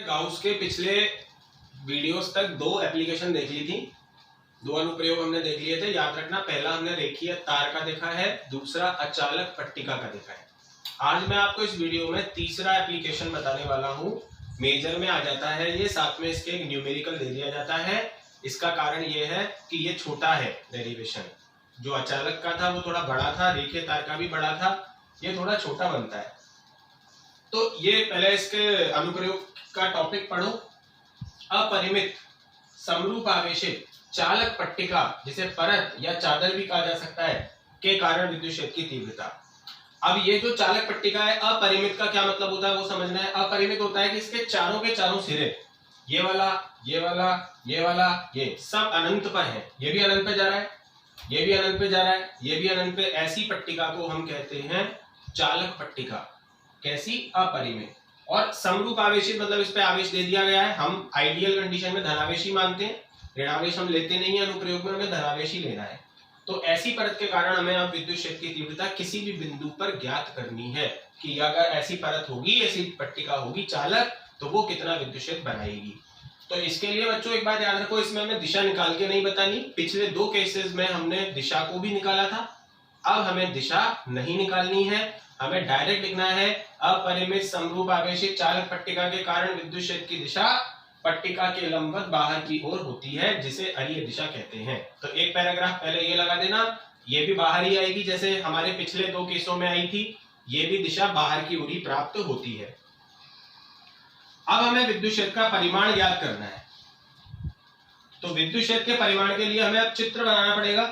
Gauss के पिछले videos तक दो एप्लीकेशन देख ली थी, दो अनुप्रयोग हमने देख लिए थे। याद रखना, पहला हमने रेखीय तार का देखा है, दूसरा अचालक पट्टिका का देखा है। आज मैं आपको इस वीडियो में तीसरा एप्लीकेशन बताने वाला हूँ। मेजर में आ जाता है ये, साथ में इसके एक न्यूमेरिकल दे दिया जाता है। इसका कारण ये है कि ये छोटा है डेरिवेशन। जो अचालक का था वो थोड़ा बड़ा था, रेखीय तार का भी बड़ा था, ये थोड़ा छोटा बनता है। तो ये पहले इसके अनुप्रयोग का टॉपिक पढ़ो। अपरिमित समरूप आवेशित चालक पट्टिका, जिसे परत या चादर भी कहा जा सकता है, के कारण विद्युत क्षेत्र की तीव्रता। अब ये जो चालक पट्टिका है, अपरिमित का क्या मतलब होता है वो समझना है। अपरिमित होता है कि इसके चारों के चारों सिरे, ये वाला, ये वाला, ये वाला, ये सब अनंत पर है। ये भी अनंत पे जा रहा है, ये भी अनंत पे जा रहा है, ये भी अनंत पे। ऐसी पट्टिका को हम कहते हैं चालक पट्टिका। कैसी? अपरिमित। और समरूप आवेशित मतलब इस पे आवेश दे दिया गया है। हम आइडियल कंडीशन में धनावेश ही मानते हैं, ऋणावेश हम लेते नहीं है। अनुप्रयोग में हमें धनावेश ही लेना है। तो ऐसी परत के कारण हमें अब विद्युत क्षेत्र की तीव्रता किसी भी बिंदु पर ज्ञात करनी है कि अगर ऐसी परत होगी, ऐसी पट्टिका होगी चालक, तो वो कितना विद्युत क्षेत्र बनाएगी। तो इसके लिए बच्चों एक बात याद रखो, इसमें हमें दिशा निकाल के नहीं बतानी। पिछले दो केसेस में हमने दिशा को भी निकाला था, अब हमें दिशा नहीं निकालनी है, हमें डायरेक्ट लिखना है अपरिमित समरूप आवेशित चालक पट्टिका के कारण विद्युत क्षेत्र की दिशा पट्टिका के लंबवत बाहर की ओर होती है, जिसे अरीय दिशा कहते हैं। तो एक पैराग्राफ पहले ये लगा देना, ये भी बाहर ही आएगी जैसे हमारे पिछले दो केसों में आई थी। ये भी दिशा बाहर की ओर ही प्राप्त होती है। अब हमें विद्युत क्षेत्र का परिमाण याद करना है। तो विद्युत क्षेत्र के परिमाण के लिए हमें अब चित्र बनाना पड़ेगा।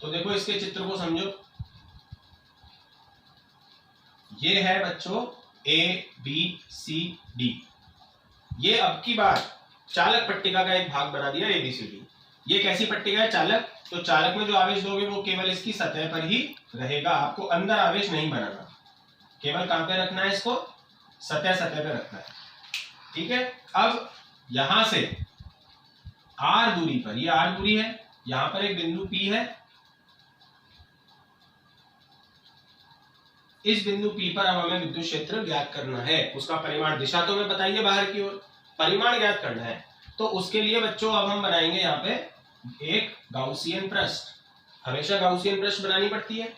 तो देखो, इसके चित्र को समझो। ये है बच्चों A B C D। ये अब की बार चालक पट्टिका का एक भाग बना दिया ABCD। ये कैसी पट्टिका है? चालक। तो चालक में जो आवेश दोगे वो केवल इसकी सतह पर ही रहेगा, आपको अंदर आवेश नहीं बनाना। केवल कहां पे रखना है इसको? सतह पे रखना है। ठीक है। अब यहां से R दूरी पर, ये R दूरी है, यहां पर एक बिंदु P है। इस बिंदु P पर अब हमें विद्युत क्षेत्र ज्ञात करना है। उसका परिमाण, दिशा तो हमें बताइए बाहर की ओर, परिमाण ज्ञात करना है। तो उसके लिए बच्चों अब हम बनाएंगे यहाँ पे एक गाउसियन पृष्ठ। हमेशा गाउसियन पृष्ठ बनानी पड़ती है।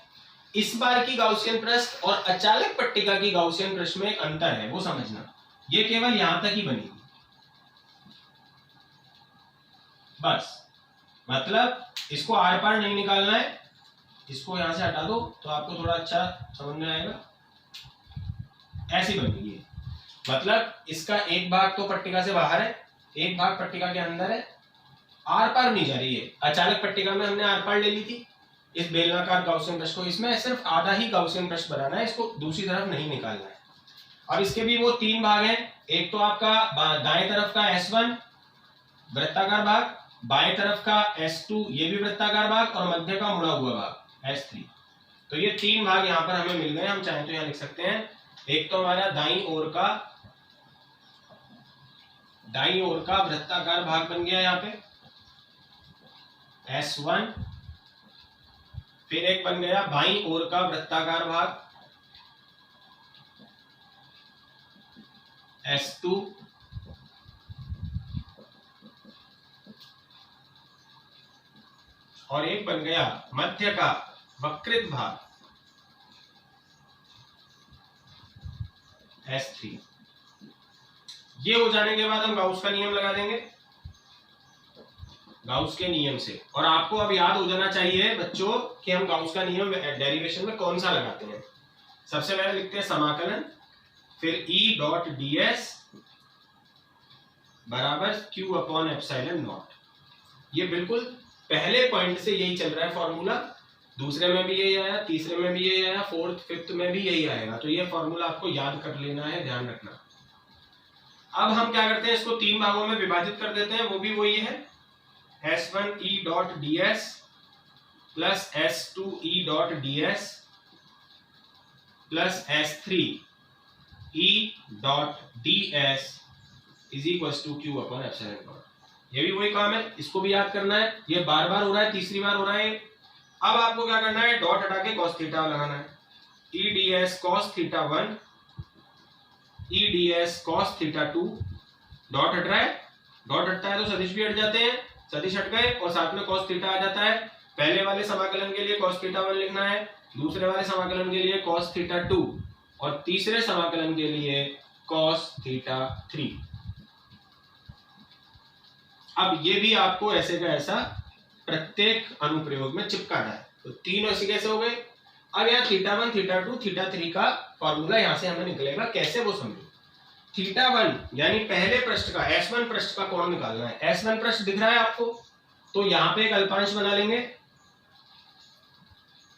इस बार की गाउसियन पृष्ठ और अचालक पट्टिका की गाउसियन पृष्ठ में एक अंतर है, वो समझना। ये केवल यहां तक ही बनेगी बस, मतलब इसको आर पार नहीं निकालना है। इसको यहां से हटा दो तो आपको थोड़ा अच्छा समझ में आएगा। ऐसी बनेगी, मतलब इसका एक भाग तो पट्टिका से बाहर है, एक भाग पट्टिका के अंदर है, आर पार नहीं जा रही है। अचालक पट्टिका में हमने आर पार ले ली थी इस बेलनाकार गाउसियन पृष्ठ को। इसमें सिर्फ आधा ही गाउसियन पृष्ठ बनाना है, इसको दूसरी तरफ नहीं निकालना है। अब इसके भी वो तीन भाग हैं। एक तो आपका दाएं तरफ का S1 वृत्ताकार भाग, बाएं तरफ का S2 ये भी वृत्ताकार भाग, और मध्य का मुड़ा हुआ भाग S3। तो ये तीन भाग यहाँ पर हमें मिल गए। हम चाहें तो यहाँ लिख सकते हैं। एक तो हमारा दाईं ओर का वृत्ताकार भाग बन गया यहाँ पे S1, फिर एक बन गया बाईं ओर का वृत्ताकार भाग S2, और एक बन गया मध्य का वक्रित भाग S3। ये हो जाने के बाद हम गाउस का नियम लगा देंगे, गाउस के नियम से। और आपको अब याद हो जाना चाहिए बच्चों कि हम गाउस का नियम डेरिवेशन में कौन सा लगाते हैं। सबसे पहले लिखते हैं समाकलन, फिर E डॉट ds बराबर Q अपॉन एप्सिलॉन नॉट। ये बिल्कुल पहले पॉइंट से यही चल रहा है फॉर्मूला। दूसरे में भी यही आया, तीसरे में भी यही आया, फोर्थ फिफ्थ में भी यही आएगा। तो ये फॉर्मूला आपको याद कर लेना है, ध्यान रखना। अब हम क्या करते हैं, इसको तीन भागों में विभाजित कर देते हैं। वो भी वही है, S1 E dot ds plus S2 E dot ds plus S3 E dot ds is equal to Q upon epsilon naught. ये भी वही काम है, इसको भी याद करना है। ये बार बार हो रहा है, तीसरी बार हो रहा है। अब आपको क्या करना है, डॉट हटा के cos थीटा लगाना है। E ds cos थीटा 1 ई d s cos theta 2, dot हट रहा है, डॉट हटता है तो सदिश भी हट जाते हैं, सदिश हट गए और साथ में कॉस थीटा आ जाता है। पहले वाले समाकलन के लिए कॉस थीटा 1 लिखना है, दूसरे वाले समाकलन के लिए कॉस थीटा 2 और तीसरे समाकलन के लिए कॉस थीटा 3। अब ये भी आपको ऐसे का ऐसा प्रत्येक अनुप्रयोग में चिपकाना है। तो तीनों ऐसे कैसे हो गए। अब यहाँ थीटा 1, थीटा 2, थीटा 3 का फॉर्मूला यहां से हमें निकलेगा, कैसे वो समझो। थीटा 1 यानी पहले पृष्ठ का S1 पृष्ठ का कोण निकालना है। S1 पृष्ठ दिख रहा है आपको, तो यहाँ पे एक अल्पांश बना लेंगे।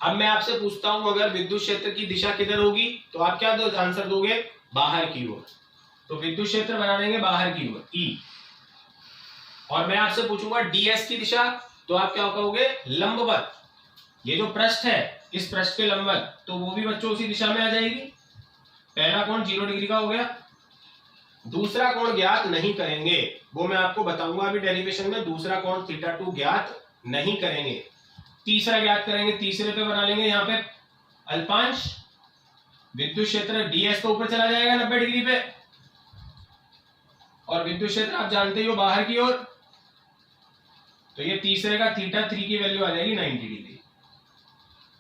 अब मैं आपसे पूछता हूं अगर विद्युत क्षेत्र की दिशा किधर होगी तो आप क्या आंसर दोगे, बाहर की ओर। तो विद्युत क्षेत्र बना लेंगे बाहर की ओर E। और मैं आपसे पूछूंगा ds की दिशा, तो आप क्या कहोगे, लंबवत। ये जो पृष्ठ है इस पृष्ठ के लंबवत, तो वो भी बच्चों उसी दिशा में आ जाएगी। पहला कोण 0 डिग्री का हो गया। दूसरा कोण ज्ञात नहीं करेंगे, वो मैं आपको बताऊंगा अभी डेरिवेशन में। दूसरा कोण थीटा 2 ज्ञात नहीं करेंगे, तीसरा ज्ञात करेंगे। तीसरे पे बना लेंगे यहाँ पे अल्पांश। विद्युत क्षेत्र ds तो ऊपर चला जाएगा 90 डिग्री पे, और विद्युत क्षेत्र आप जानते ही हो बाहर की ओर। तो ये तीसरे का थीटा 3 की वैल्यू आ जाएगी 90 डिग्री।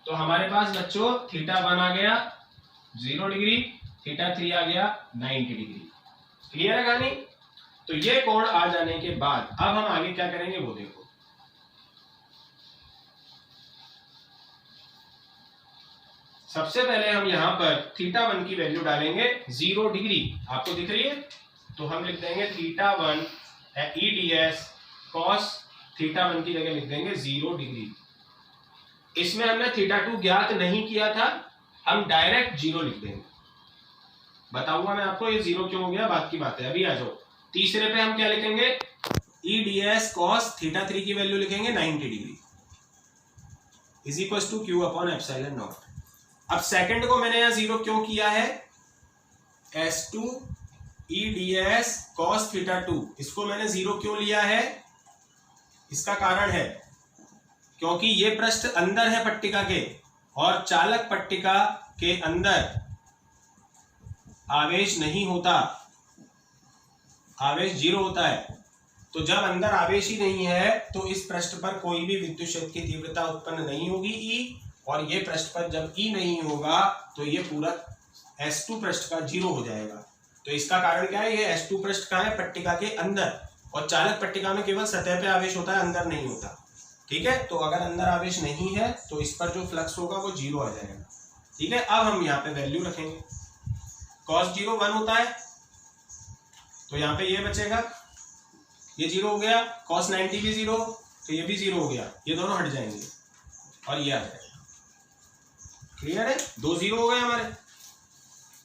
तो हमारे पास बच्चों थीटा 1 आ गया 0 डिग्री, थीटा 3 आ गया 90 डिग्री। क्लियर है कहानी। तो ये कोण आ जाने के बाद अब हम आगे क्या करेंगे वो देखो। सबसे पहले हम यहां पर थीटा 1 की वैल्यू डालेंगे 0 डिग्री, आपको दिख रही है। तो हम लिख देंगे थीटा 1 ई डी एस कॉस थीटा 1 की जगह लिख देंगे 0 डिग्री। इसमें हमने थीटा 2 ज्ञात नहीं किया था, हम डायरेक्ट 0 लिख देंगे। बताऊंगा मैं आपको ये 0 क्यों हो गया, बात की बात है। अभी आ जाओ तीसरे पे हम क्या लिखेंगे, E d s cos theta 3 की वैल्यू लिखेंगे 90 degree is equal to Q upon epsilon naught. अब सेकंड को मैंने यहां 0 क्यों किया है, S2 E d s cos theta 2, इसको मैंने 0 क्यों लिया है, इसका कारण है क्योंकि ये पृष्ठ अंदर है पट्टिका के, और चालक पट्टिका के अंदर आवेश नहीं होता, आवेश 0 होता है। तो जब अंदर आवेश ही नहीं है तो इस पृष्ठ पर कोई भी विद्युत क्षेत्र की तीव्रता उत्पन्न नहीं होगी E, और ये पृष्ठ पर जब E नहीं होगा तो ये पूरा S2 पृष्ठ का 0 हो जाएगा। तो इसका कारण क्या है, ये S2 पृष्ठ का है पट्टिका के अंदर, और चालक पट्टिका में केवल सतह पे आवेश होता है, अंदर नहीं होता। ठीक है, तो अगर अंदर आवेश नहीं है तो इस पर जो फ्लक्स होगा वो 0 आ जाएगा। ठीक है, अब हम यहाँ पे वैल्यू रखेंगे। cos 0 1 होता है, तो यहाँ पे ये बचेगा, ये 0 हो गया। cos 90 भी 0, तो ये भी 0 हो गया, ये दोनों हट जाएंगे और ये आ जाएगा। क्लियर है, 2 0 हो गए हमारे।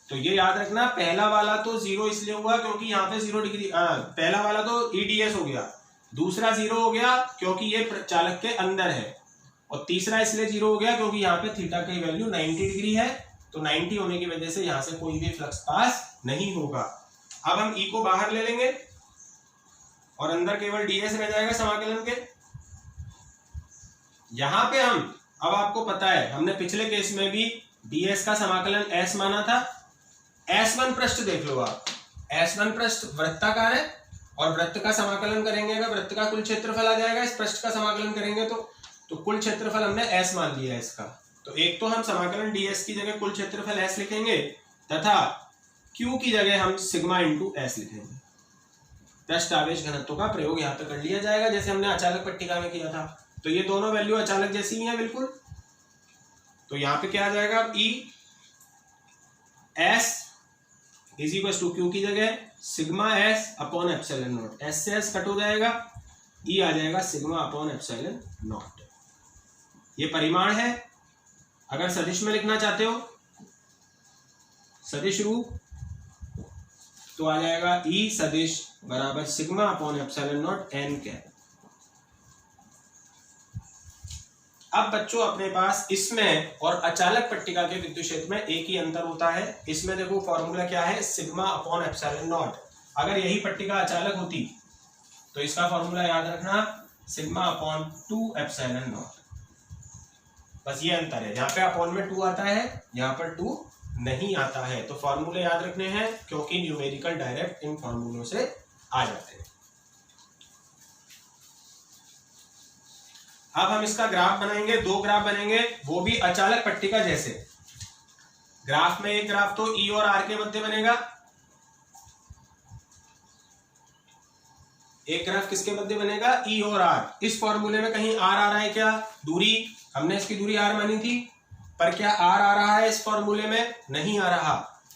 तो ये याद रखना, पहला वाला तो 0 इसलिए हुआ क्योंकि यहाँ पे 0 डिग्री, पहला वाला तो EDS हो गया, दूसरा 0 हो गया क्योंकि ये चालक के अंदर है, और तीसरा इसलिए 0 हो गया क्योंकि यहाँ पे थीटा की वैल्यू 90 डिग्री है। तो 90 होने की वजह से यहाँ से कोई भी फ्लक्स पास नहीं होगा। अब हम E को बाहर ले लेंगे और अंदर केवल ds रह जाएगा समाकलन के। यहां पे हम, अब आपको पता है हमने पिछले केस में भी ds का समाकलन s माना था। S1 पृष्ठ देख लो आप, S1 पृष्ठ वृत्ताकार है, और वृत्त का समाकलन करेंगे अगर वृत्त का कुल क्षेत्रफल आ जाएगा, इस पृष्ठ का समाकलन करेंगे तो कुल क्षेत्रफल हमने s मान लिया है इसका। तो एक तो हम समाकलन ds की जगह कुल क्षेत्रफल s लिखेंगे, तथा q की जगह हम सिग्मा इंटू s लिखेंगे। पृष्ठ आवेश घनत्व का प्रयोग यहाँ पे कर लिया जाएगा जैसे हमने अचालक पट्टिका में किया था। तो ये दोनों वैल्यू अचालक जैसी ही है बिल्कुल। तो यहाँ पे क्या आ जाएगा, E S is equal to Q की जगह sigma S upon epsilon naught, S से S कट हो जाएगा, E आ जाएगा सिग्मा अपॉन एप्सिलॉन नॉट। ये परिमाण है। अगर सदिश में लिखना चाहते हो, सदिश रूप, तो आ जाएगा E सदिश बराबर sigma upon epsilon not n cap. अब बच्चों अपने पास इसमें और अचालक पट्टिका के विद्युत क्षेत्र में एक ही अंतर होता है। इसमें देखो फॉर्मूला क्या है, सिग्मा अपॉन एप्सिलॉन नॉट। अगर यही पट्टिका अचालक होती तो इसका फॉर्मूला याद रखना, सिग्मा अपॉन 2 एप्सिलॉन नॉट। बस ये अंतर है, यहाँ पे अपॉन में 2 आता है, यहाँ पर 2 नहीं आता है। तो फॉर्मूले याद रखने हैं क्योंकि न्यूमेरिकल डायरेक्ट इन फॉर्मूलों से आ जाते हैं। अब हम इसका ग्राफ बनाएंगे, 2 ग्राफ बनेंगे, वो भी अचालक पट्टिका जैसे। ग्राफ में एक ग्राफ तो ई और आर के मध्य बनेगा, एक ग्राफ किसके मध्य बनेगा, ई और आर। इस फॉर्मूले में कहीं आर आ रहा है क्या, दूरी, हमने इसकी दूरी आर मानी थी, पर क्या आर आ रहा है इस फॉर्मूले में, नहीं आ रहा।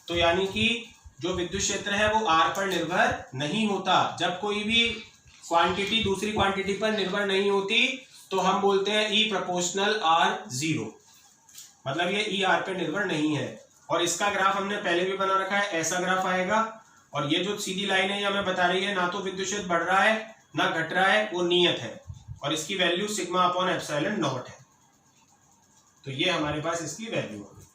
तो यानी कि जो विद्युत क्षेत्र है वो आर पर निर्भर नहीं होता। जब कोई भी क्वांटिटी दूसरी क्वांटिटी पर निर्भर नहीं होती तो हम बोलते हैं ई प्रोपोर्शनल आर 0, मतलब ये ई आर पर निर्भर नहीं है। और इसका ग्राफ हमने पहले भी बना रखा है, ऐसा ग्राफ आएगा। और ये जो सीधी लाइन है ये हमें बता रही है ना तो विद्युत क्षेत्र बढ़ रहा है ना घट रहा है, वो नियत है, और इसकी value sigma upon epsilon not है। तो ये हमारे पास इसकी वैल्यू होगी।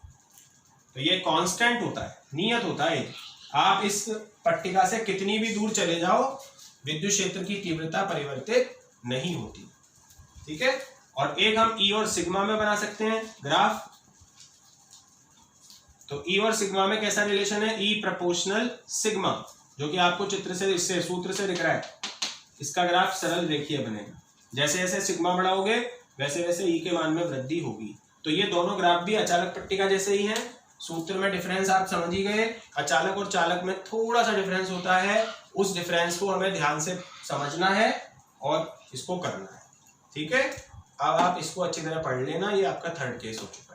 तो ये कांस्टेंट होता है, नियत होता है। आप इस पट्टिका से कितनी भी दूर चले जाओ विद्युत क्षेत्र की तीव्रता परिवर्तित नहीं होती, ठीक है। और एक हम ई और सिग्मा में बना सकते हैं ग्राफ। तो ई और सिग्मा में कैसा रिलेशन है, ई प्रोपोर्शनल सिग्मा, जो कि आपको चित्र से, इससे सूत्र से दिख रहा है। इसका ग्राफ सरल रेखीय बनेगा, जैसे जैसे सिग्मा बढ़ाओगे वैसे वैसे ई के मान में वृद्धि होगी। तो ये दोनों ग्राफ भी अचालक पट्टिका जैसे ही हैं। सूत्र में डिफरेंस आप समझ ही गए, अचालक और चालक में थोड़ा सा डिफरेंस होता है, उस डिफरेंस को हमें ध्यान से समझना है और इसको करना है, ठीक है। अब आप इसको अच्छी तरह पढ़ लेना, ये आपका 3rd केस हो चुका है।